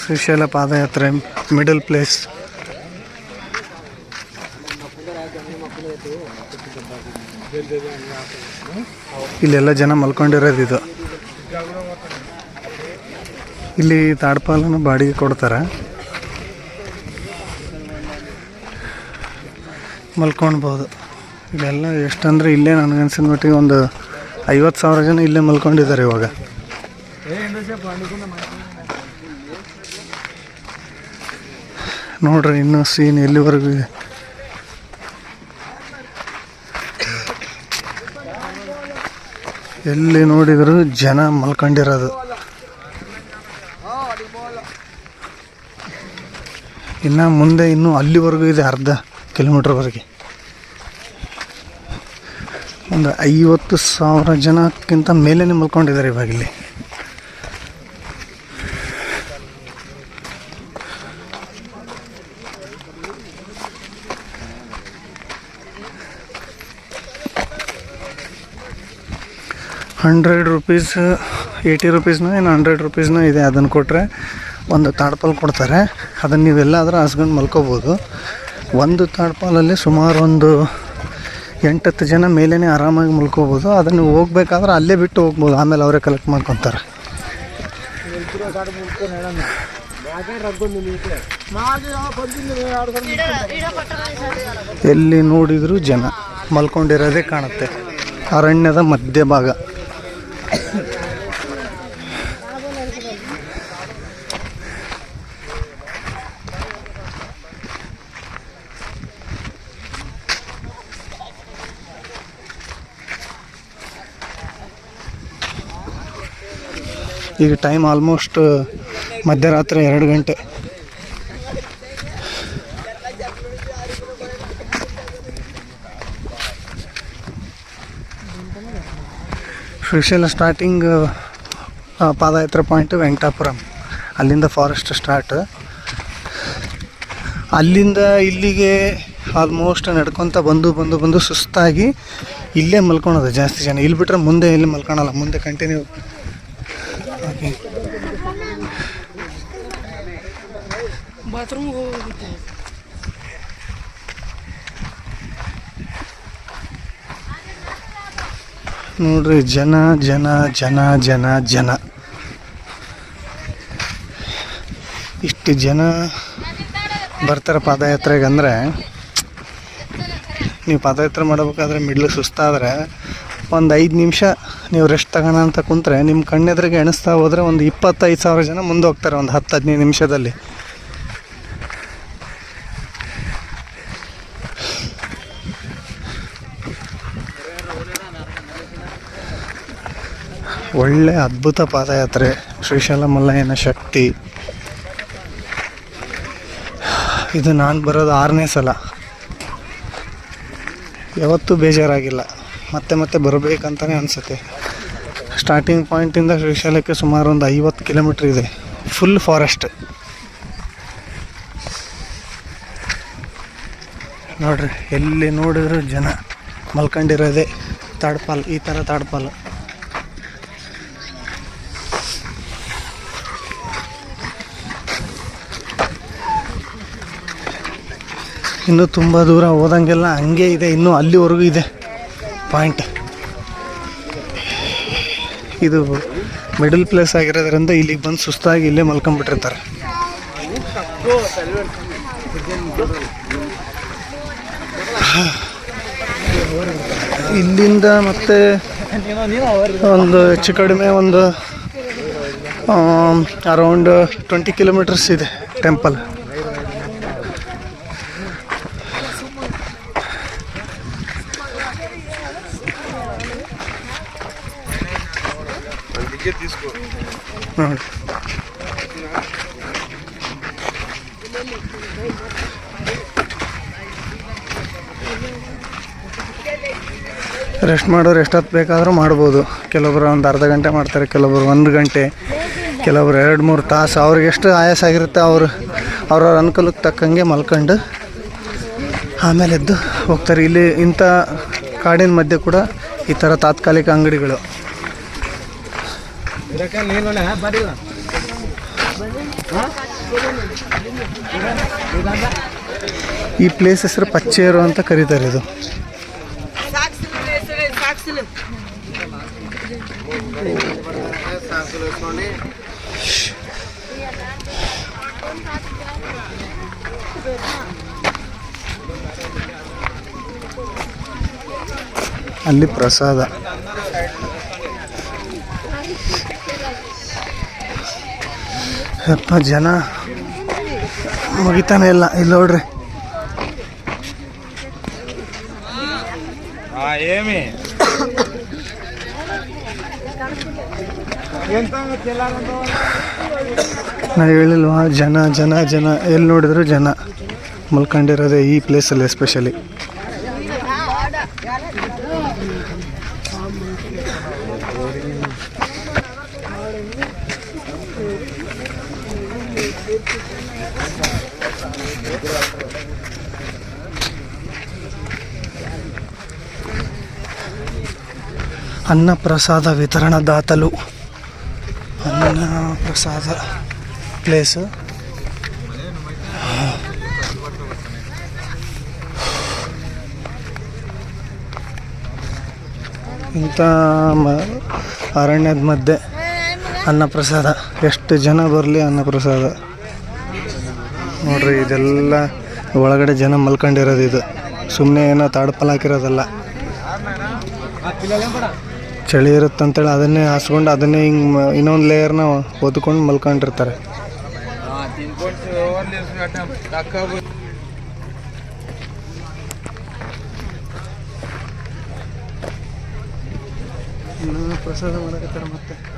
ಶ್ರೀಶೈಲ ಪಾದಯಾತ್ರೆ middle place. ಇಲ್ಲೆಲ್ಲ ಜನ ಮಲ್ಕೊಂಡಿರೋದು ಇದು. ಇಲ್ಲಿ ತಾಡ್ಪಾಲನ್ನು ಬಾಡಿಗೆ ಕೊಡ್ತಾರೆ, ಮಲ್ಕೊಳ್ಬೋದು. ಇಲ್ಲೆಲ್ಲ ಎಷ್ಟಂದರೆ ಇಲ್ಲೇ ನನಗನ್ಸಿದ ಮಟ್ಟಿಗೆ ಒಂದು 50,000 ಜನ ಇಲ್ಲೇ ಮಲ್ಕೊಂಡಿದ್ದಾರೆ ಇವಾಗ. ನೋಡ್ರಿ ಇನ್ನೂ ಸೀನ್ ಎಲ್ಲಿವರೆಗೂ ಇದೆ. ಎಲ್ಲಿ ನೋಡಿದ್ರು ಜನ ಮಲ್ಕೊಂಡಿರೋದು. ಇನ್ನು ಮುಂದೆ ಇನ್ನೂ ಅಲ್ಲಿವರೆಗೂ ಇದೆ, ಅರ್ಧ ಕಿಲೋಮೀಟ್ರ್ವರೆಗೆ. ಒಂದು 50,000 ಜನಕ್ಕಿಂತ ಮೇಲೇ ಮಲ್ಕೊಂಡಿದ್ದಾರೆ ಇವಾಗ ಇಲ್ಲಿ. ₹100 ₹80 ಏನು ₹100 ಇದೆ. ಅದನ್ನು ಕೊಟ್ಟರೆ ಒಂದು ತಾಡ್ಪಾಲ್ ಕೊಡ್ತಾರೆ. ಅದನ್ನು ನೀವೆಲ್ಲಾದರೂ ಹಾಸ್ಕೊಂಡು ಮಲ್ಕೋಬೋದು. ಒಂದು ತಾಡ್ಪಾಲಲ್ಲಿ ಸುಮಾರು ಒಂದು 8-10 ಜನ ಮೇಲೇ ಆರಾಮಾಗಿ ಮಲ್ಕೋಬೋದು. ಅದನ್ನು ಹೋಗ್ಬೇಕಾದ್ರೆ ಅಲ್ಲೇ ಬಿಟ್ಟು ಹೋಗ್ಬೋದು, ಆಮೇಲೆ ಅವರೇ ಕಲೆಕ್ಟ್ ಮಾಡ್ಕೊತಾರೆ. ಎಲ್ಲಿ ನೋಡಿದರೂ ಜನ ಮಲ್ಕೊಂಡಿರೋದೇ ಕಾಣುತ್ತೆ. ಅರಣ್ಯದ ಮಧ್ಯಭಾಗ. ಈಗ ಟೈಮ್ ಆಲ್ಮೋಸ್ಟ್ ಮಧ್ಯರಾತ್ರಿ 2 ಗಂಟೆ. ಶ್ರೀಶೈಲ ಸ್ಟಾರ್ಟಿಂಗ್ ಪಾದಯಾತ್ರೆ ಪಾಯಿಂಟ್ ವೆಂಕಟಾಪುರಂ. ಅಲ್ಲಿಂದ ಫಾರೆಸ್ಟ್ ಸ್ಟಾರ್ಟ್. ಅಲ್ಲಿಂದ ಇಲ್ಲಿಗೆ ಆಲ್ಮೋಸ್ಟ್ ನಡ್ಕೊತ ಬಂದು ಸುಸ್ತಾಗಿ ಇಲ್ಲೇ ಮಲ್ಕೊಳೋದು ಜಾಸ್ತಿ ಜನ. ಇಲ್ಲಿ ಬಿಟ್ಟರೆ ಮುಂದೆ ಎಲ್ಲಿ ಮಲ್ಕೊಳಲ್ಲ, ಮುಂದೆ ಕಂಟಿನ್ಯೂ. ಓಕೆ, ಬಾತ್ರೂಮ್ ಹೋಗುತ್ತೆ. ನೋಡ್ರಿ ಜನ ಜನ ಜನ ಜನ ಜನ ಇಷ್ಟು ಜನ ಬರ್ತಾರೆ ಪಾದಯಾತ್ರೆಗೆ. ಅಂದರೆ ನೀವು ಪಾದಯಾತ್ರೆ ಮಾಡಬೇಕಾದ್ರೆ ಮಿಡ್ಲು ಸುಸ್ತಾದರೆ ಒಂದು 5 ನಿಮಿಷ ನೀವು ರೆಸ್ಟ್ ತಗೋಣ ಅಂತ ಕುಂತ್ರೆ ನಿಮ್ಮ ಕಣ್ಣೆದ್ರಿಗೆ ಎಣಿಸ್ತಾ ಹೋದರೆ ಒಂದು 25,000 ಜನ ಮುಂದೆ ಹೋಗ್ತಾರೆ ಒಂದು 10-15 ನಿಮಿಷದಲ್ಲಿ. ಒಳ್ಳೆ ಅದ್ಭುತ ಪಾದಯಾತ್ರೆ ಶ್ರೀಶೈಲ ಮಲ್ಲಯ್ಯನ ಶಕ್ತಿ. ಇದು ನಾನು ಬರೋದು 6ನೇ ಸಲ. ಯಾವತ್ತೂ ಬೇಜಾರಾಗಿಲ್ಲ, ಮತ್ತೆ ಬರಬೇಕಂತಲೇ ಅನಿಸುತ್ತೆ. ಸ್ಟಾರ್ಟಿಂಗ್ ಪಾಯಿಂಟಿಂದ ಶ್ರೀಶೈಲಕ್ಕೆ ಸುಮಾರು ಒಂದು 50 ಕಿಲೋಮೀಟ್ರ್ ಇದೆ. Full forest. ನೋಡ್ರಿ ಎಲ್ಲಿ ನೋಡಿದ್ರು ಜನ ಮಲ್ಕೊಂಡಿರೋದೆ ತಾಡ್ಪಾಲ್. ಈ ಥರ ತಾಡ್ಪಾಲು. ಇನ್ನೂ ತುಂಬ ದೂರ ಹೋದಂಗೆಲ್ಲ ಹಂಗೆ ಇದೆ, ಇನ್ನೂ ಅಲ್ಲಿವರೆಗೂ ಇದೆ ಪಾಯಿಂಟ್. ಇದು ಮಿಡಲ್ ಪ್ಲೇಸ್ ಆಗಿರೋದ್ರಿಂದ ಇಲ್ಲಿಗೆ ಬಂದು ಸುಸ್ತಾಗಿ ಇಲ್ಲೇ ಮಲ್ಕೊಂಡ್ಬಿಟ್ಟಿರ್ತಾರೆ. ಇಲ್ಲಿಂದ ಮತ್ತೆ ಒಂದು ಹೆಚ್ಚು ಕಡಿಮೆ ಒಂದು ಅರೌಂಡ್ 20 ಕಿಲೋಮೀಟರ್ಸ್ ಇದೆ ಟೆಂಪಲ್. ನೋಡಿ ರೆಸ್ಟ್ ಮಾಡೋರು ಎಷ್ಟೊತ್ತು ಬೇಕಾದರೂ ಮಾಡ್ಬೋದು. ಕೆಲವೊಬ್ಬರು ಒಂದು ಅರ್ಧ ಗಂಟೆ ಮಾಡ್ತಾರೆ, ಕೆಲವೊಬ್ಬರು 1 ಗಂಟೆ, ಕೆಲವರು 2-3 ತಾಸು. ಅವ್ರಿಗೆ ಎಷ್ಟು ಆಯಾಸ ಆಗಿರುತ್ತೆ ಅವ್ರವ್ರ ಅನುಕೂಲಕ್ಕೆ ತಕ್ಕಂಗೆ ಮಲ್ಕೊಂಡು ಆಮೇಲೆ ಎದ್ದು ಹೋಗ್ತಾರೆ. ಇಲ್ಲಿ ಇಂಥ ಕಾಡಿನ ಮಧ್ಯೆ ಕೂಡ ಈ ಥರ ತಾತ್ಕಾಲಿಕ ಅಂಗಡಿಗಳು. ಈ ಪ್ಲೇಸ್ ಹೆಸರು ಪಚ್ಚೇರು ಅಂತ ಕರೀತಾರೆ. ಇದು ಅಲ್ಲಿ ಪ್ರಸಾದ. ಯಪ್ಪ ಜನ ಮುಗಿತಾನೆ ಇಲ್ಲ. ಇಲ್ಲಿ ನೋಡ್ರಿ, ನಾ ಹೇಳಿಲ್ವಾ ಜನ ಜನ ಜನ, ಎಲ್ಲಿ ನೋಡಿದ್ರು ಜನ ಮಲ್ಕೊಂಡಿರೋದೆ ಈ ಪ್ಲೇಸಲ್ಲಿ ಎಸ್ಪೆಷಲಿ. ಅನ್ನ ಪ್ರಸಾದ ವಿತರಣಾದಾತಲು, ಅನ್ನ ಪ್ರಸಾದ ಪ್ಲೇಸು. ಇಂಥ ಅರಣ್ಯದ ಮಧ್ಯೆ ಅನ್ನಪ್ರಸಾದ. ಎಷ್ಟು ಜನ ಬರಲಿ ಅನ್ನಪ್ರಸಾದ ನೋಡ್ರಿ. ಇದೆಲ್ಲ ಒಳಗಡೆ ಜನ ಮಲ್ಕೊಂಡಿರೋದು. ಇದು ಸುಮ್ಮನೆ ಏನೋ ತಾಡ್ಪಲ್ ಹಾಕಿರೋದಲ್ಲ. ಚಳಿ ಇರುತ್ತಂತೇಳಿ ಅದನ್ನೇ ಹಾಸ್ಕೊಂಡು ಅದನ್ನೇ ಹಿಂಗೆ ಇನ್ನೊಂದು ಲೇಯರ್ನ ಹೊದ್ಕೊಂಡು ಮಲ್ಕೊಂಡಿರ್ತಾರೆ. ಪ್ರಸಾದ ಮಾಡಕತ್ತಾರೆ ಮತ್ತೆ.